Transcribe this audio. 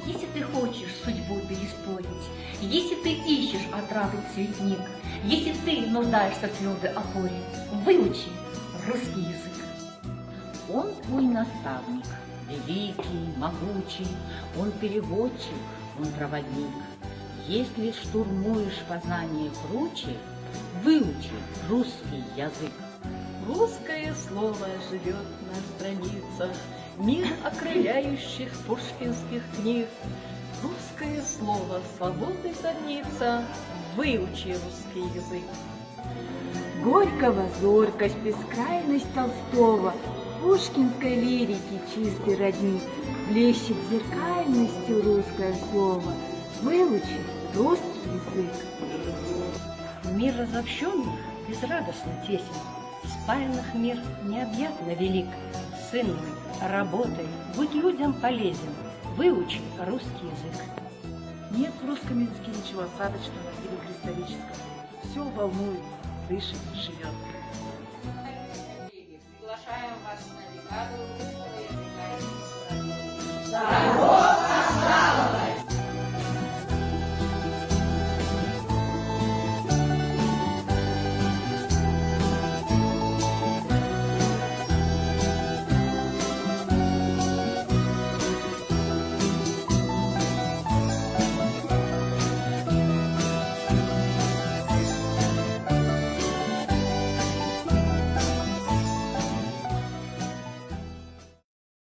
Если ты хочешь судьбу переспорить, если ты ищешь отрадный цветник, если ты нуждаешься в твердой опоре, выучи русский язык. Он твой наставник, великий, могучий, он переводчик, он проводник. Если штурмуешь познание круче, выучи русский язык. Русское слово живет на страницах мир окрыляющих пушкинских книг. Русское слово свободы зорница, выучи русский язык. Горького зоркость, бескрайность Толстого, пушкинской лирики чистый родник, блещет зеркальностью русское слово, выучи русский язык. Мир разобщенных безрадостно тесен, спаянных мир необъятно велик. Сын мой, работай, будь людям полезен, выучи русский язык. Нет в русском языке ничего осадочного или кристаллического. Все волнует, дышит, живет. Приглашаем вас на декаду русского языка и литературы.